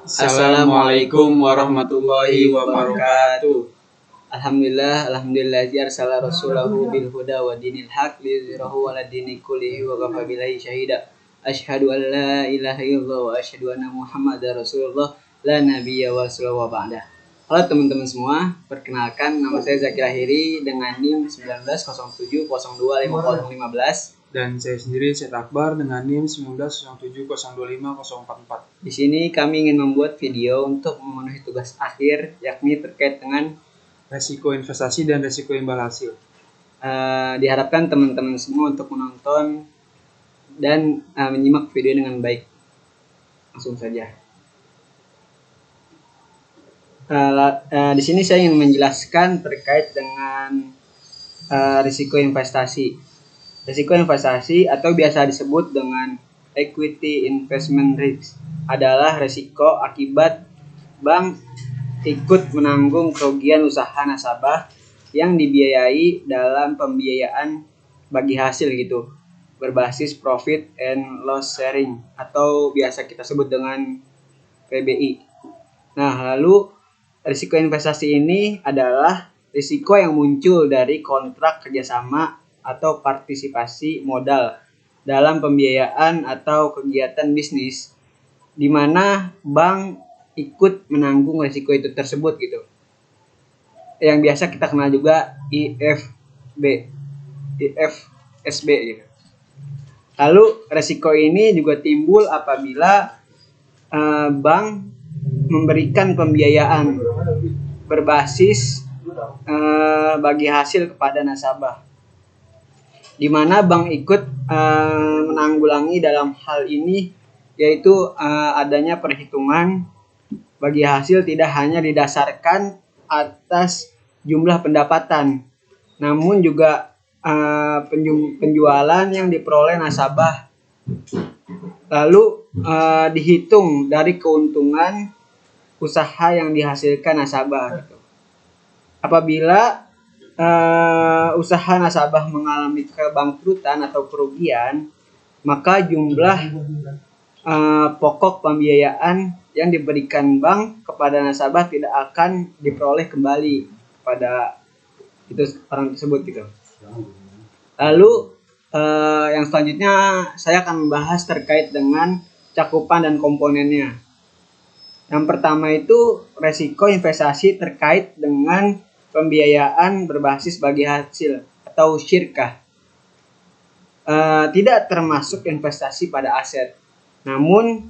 Assalamualaikum warahmatullahi wabarakatuh. Alhamdulillah arsala rasulahu bil huda wa dinil haq liyuzhirahu 'ala dini kullihi wa kafa billahi syahida. Asyhadu an la ilaha illallah wa asyhadu anna Muhammadar Rasulullah la nabiyya wa sallallahu ba'da. Halo teman-teman semua, perkenalkan nama saya Zakir Ahiri dengan NIM 1907025015. Dan saya sendiri Syed Akbar dengan NIM 1907025044. Di sini kami ingin membuat video untuk memenuhi tugas akhir, yakni terkait dengan resiko investasi dan resiko imbal hasil. Diharapkan teman-teman semua untuk menonton dan menyimak video dengan baik. Langsung saja. Di sini saya ingin menjelaskan terkait dengan risiko investasi. Risiko investasi atau biasa disebut dengan equity investment risk adalah risiko akibat bank ikut menanggung kerugian usaha nasabah yang dibiayai dalam pembiayaan bagi hasil gitu, berbasis profit and loss sharing atau biasa kita sebut dengan PBI. Nah, lalu risiko investasi ini adalah risiko yang muncul dari kontrak kerjasama atau partisipasi modal dalam pembiayaan atau kegiatan bisnis di mana bank ikut menanggung risiko itu tersebut gitu. Yang biasa kita kenal juga IFSB gitu. Lalu risiko ini juga timbul apabila bank memberikan pembiayaan berbasis bagi hasil kepada nasabah, di mana bank ikut menanggulangi dalam hal ini, yaitu adanya perhitungan bagi hasil tidak hanya didasarkan atas jumlah pendapatan, namun juga penjualan yang diperoleh nasabah, lalu dihitung dari keuntungan usaha yang dihasilkan nasabah gitu. Apabila usaha nasabah mengalami kebangkrutan atau kerugian, maka jumlah pokok pembiayaan yang diberikan bank kepada nasabah tidak akan diperoleh kembali kepada itu orang tersebut gitu. Lalu yang selanjutnya saya akan membahas terkait dengan cakupan dan komponennya. Yang pertama itu resiko investasi terkait dengan pembiayaan berbasis bagi hasil atau syirkah. Tidak termasuk investasi pada aset, namun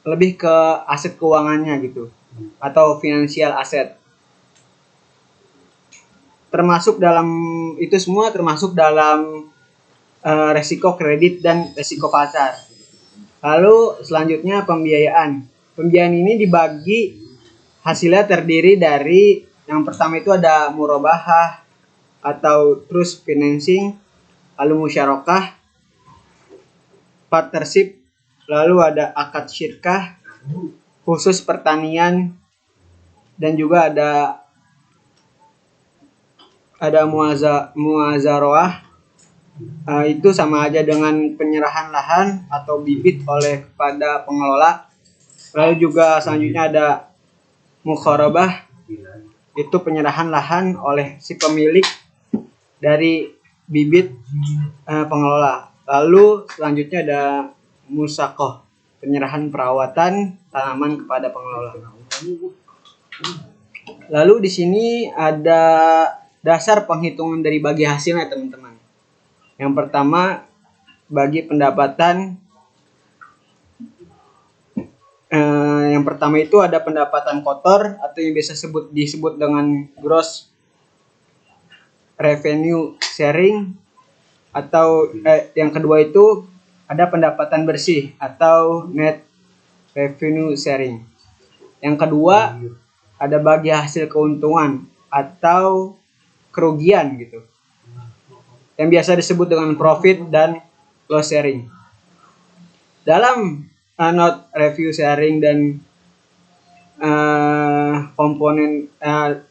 lebih ke aset keuangannya gitu, atau finansial aset. Termasuk dalam itu semua termasuk dalam resiko kredit dan resiko pasar. Lalu selanjutnya pembiayaan. Pembiayaan ini dibagi, hasilnya terdiri dari yang pertama itu ada murabahah atau trust financing, lalu musyarakah, partnership, lalu ada akad syirkah, khusus pertanian, dan juga ada muazaroah. Itu sama aja dengan penyerahan lahan atau bibit oleh kepada pengelola. Lalu juga selanjutnya ada mukharabah, itu penyerahan lahan oleh si pemilik dari bibit pengelola. Lalu selanjutnya ada musaqah, penyerahan perawatan tanaman kepada pengelola. Lalu di sini ada dasar penghitungan dari bagi hasilnya teman-teman. Yang pertama, bagi pendapatan. Yang pertama itu ada pendapatan kotor atau yang biasa disebut dengan gross revenue sharing, atau yang kedua itu ada pendapatan bersih atau net revenue sharing. Yang kedua ada bagi hasil keuntungan atau kerugian gitu, yang biasa disebut dengan profit dan loss sharing. Dalam not review sharing dan komponen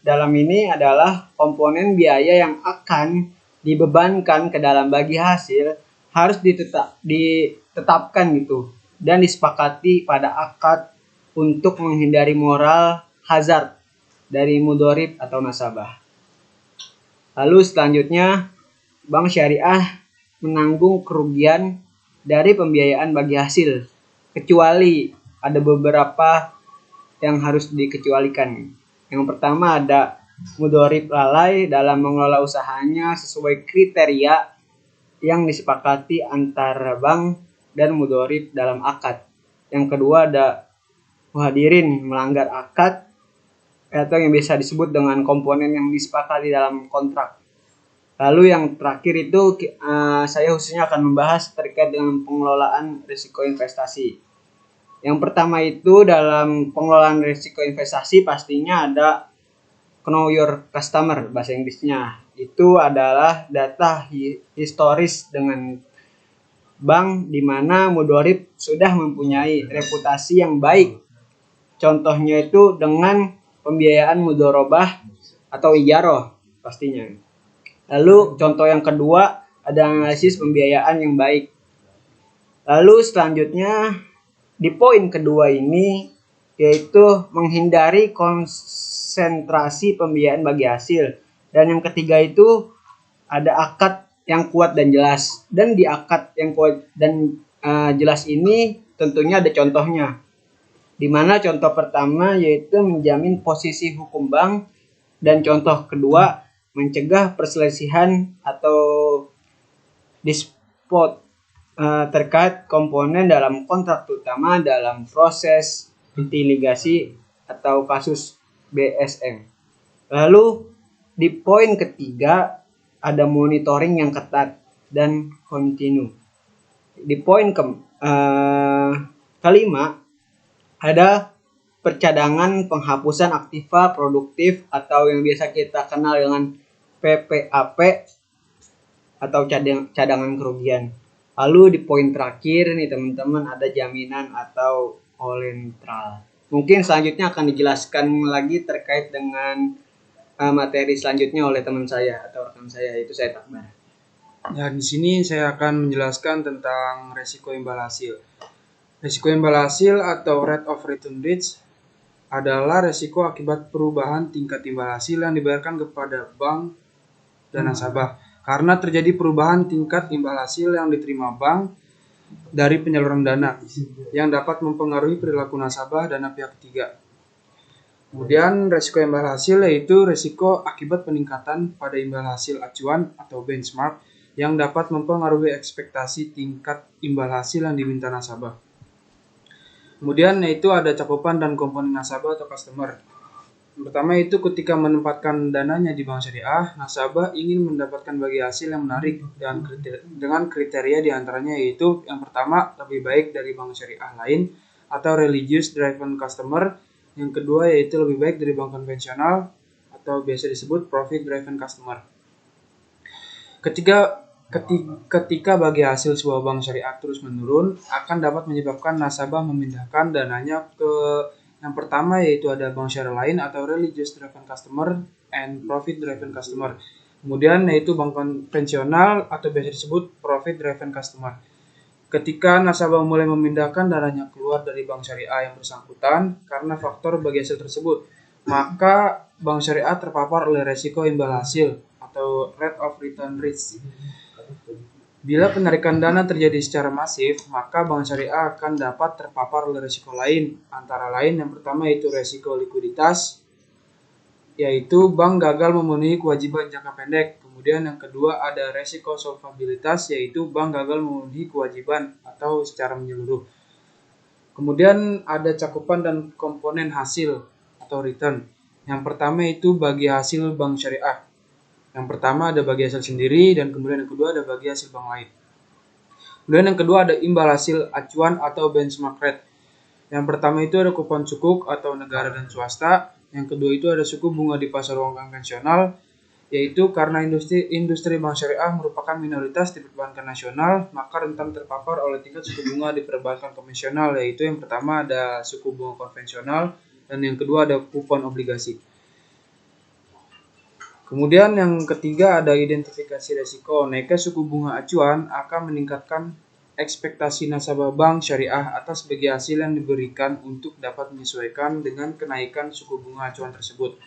dalam ini adalah komponen biaya yang akan dibebankan ke dalam bagi hasil harus ditetapkan gitu dan disepakati pada akad untuk menghindari moral hazard dari mudorib atau nasabah. Lalu selanjutnya, bank syariah menanggung kerugian dari pembiayaan bagi hasil, kecuali ada beberapa yang harus dikecualikan. Yang pertama ada mudorib lalai dalam mengelola usahanya sesuai kriteria yang disepakati antara bank dan mudorib dalam akad. Yang kedua ada muhadirin melanggar akad atau yang bisa disebut dengan komponen yang disepakati dalam kontrak. Lalu yang terakhir itu saya khususnya akan membahas terkait dengan pengelolaan risiko investasi. Yang pertama itu dalam pengelolaan risiko investasi pastinya ada know your customer, bahasa Inggrisnya. Itu adalah data historis dengan bank di mana mudorib sudah mempunyai reputasi yang baik. Contohnya itu dengan pembiayaan mudorobah atau ijaroh pastinya. Lalu contoh yang kedua ada analisis pembiayaan yang baik. Lalu selanjutnya di poin kedua ini yaitu menghindari konsentrasi pembiayaan bagi hasil. Dan yang ketiga itu ada akad yang kuat dan jelas. Dan di akad yang kuat dan jelas ini tentunya ada contohnya. Di mana contoh pertama yaitu menjamin posisi hukum bank dan contoh kedua mencegah perselisihan atau dispute terkait komponen dalam kontrak terutama dalam proses litigasi atau kasus BSM. Lalu di poin ketiga ada monitoring yang ketat dan kontinu. Di poin kelima ada percadangan penghapusan aktiva produktif atau yang biasa kita kenal dengan PPAP atau cadangan kerugian. Lalu di poin terakhir nih teman-teman ada jaminan atau kolentral. Mungkin selanjutnya akan dijelaskan lagi terkait dengan materi selanjutnya oleh teman saya atau rekan saya, yaitu saya Takbar. Ya, di sini saya akan menjelaskan tentang resiko imbal hasil. Resiko imbal hasil atau rate of return risk adalah resiko akibat perubahan tingkat imbal hasil yang dibayarkan kepada bank dan nasabah karena terjadi perubahan tingkat imbal hasil yang diterima bank dari penyaluran dana yang dapat mempengaruhi perilaku nasabah dan pihak ketiga. Kemudian resiko imbal hasil yaitu resiko akibat peningkatan pada imbal hasil acuan atau benchmark yang dapat mempengaruhi ekspektasi tingkat imbal hasil yang diminta nasabah. Kemudian yaitu ada cakupan dan komponen nasabah atau customer. Yang pertama itu ketika menempatkan dananya di bank syariah, nasabah ingin mendapatkan bagi hasil yang menarik dan dengan kriteria diantaranya yaitu yang pertama lebih baik dari bank syariah lain atau religious driven customer. Yang kedua yaitu lebih baik dari bank konvensional atau biasa disebut profit driven customer. Ketika bagi hasil sebuah bank syariah terus menurun, akan dapat menyebabkan nasabah memindahkan dananya ke yang pertama yaitu ada bank syariah lain atau religious driven customer and profit driven customer. Kemudian yaitu bank konvensional atau biasa disebut profit driven customer. Ketika nasabah mulai memindahkan dananya keluar dari bank syariah yang bersangkutan karena faktor bagi hasil tersebut, maka bank syariah terpapar oleh resiko imbal hasil atau rate of return risk. Bila penarikan dana terjadi secara masif, maka bank syariah akan dapat terpapar oleh risiko lain. Antara lain yang pertama yaitu risiko likuiditas, yaitu bank gagal memenuhi kewajiban jangka pendek. Kemudian yang kedua ada risiko solvabilitas, yaitu bank gagal memenuhi kewajiban atau secara menyeluruh. Kemudian ada cakupan dan komponen hasil atau return. Yang pertama itu bagi hasil bank syariah. Yang pertama ada bagi hasil sendiri dan kemudian yang kedua ada bagi hasil bank lain. Kemudian yang kedua ada imbal hasil acuan atau benchmark rate. Yang pertama itu ada kupon sukuk atau negara dan swasta. Yang kedua itu ada suku bunga di pasar uang konvensional, yaitu karena industri bank syariah merupakan minoritas di perbankan nasional, maka rentan terpapar oleh tingkat suku bunga di perbankan konvensional, yaitu yang pertama ada suku bunga konvensional dan yang kedua ada kupon obligasi. Kemudian yang ketiga ada identifikasi resiko. Naiknya suku bunga acuan akan meningkatkan ekspektasi nasabah bank syariah atas bagi hasil yang diberikan untuk dapat menyesuaikan dengan kenaikan suku bunga acuan tersebut.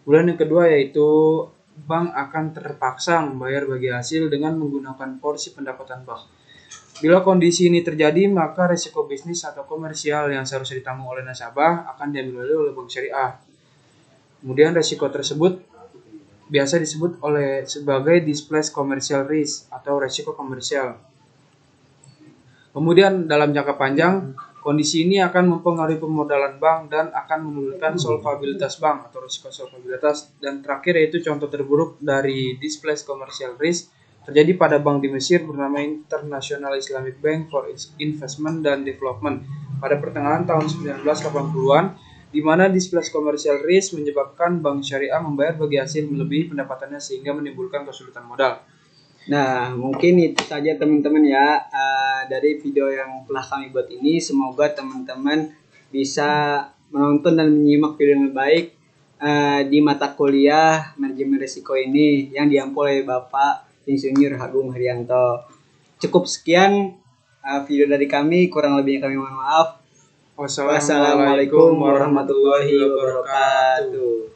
Kemudian yang kedua yaitu bank akan terpaksa membayar bagi hasil dengan menggunakan porsi pendapatan bank. Bila kondisi ini terjadi, maka risiko bisnis atau komersial yang seharusnya ditanggung oleh nasabah akan diambil oleh bank syariah. Kemudian risiko tersebut biasa disebut sebagai displaced commercial risk atau risiko komersial. Kemudian dalam jangka panjang, kondisi ini akan mempengaruhi pemodalan bank dan akan menurunkan solvabilitas bank atau risiko solvabilitas. Dan terakhir yaitu contoh terburuk dari displaced commercial risk terjadi pada bank di Mesir bernama International Islamic Bank for Investment and Development pada pertengahan tahun 1980-an, di mana displaced commercial risk menyebabkan bank syariah membayar bagi hasil melebihi pendapatannya sehingga menimbulkan kesulitan modal. Nah, mungkin itu saja teman-teman ya dari video yang telah kami buat ini. Semoga teman-teman bisa menonton dan menyimak video yang baik di mata kuliah manajemen risiko ini yang diampu oleh Bapak Insinyur Agung Haryanto. Cukup sekian video dari kami, kurang lebihnya kami mohon maaf. Wassalamualaikum warahmatullahi wabarakatuh.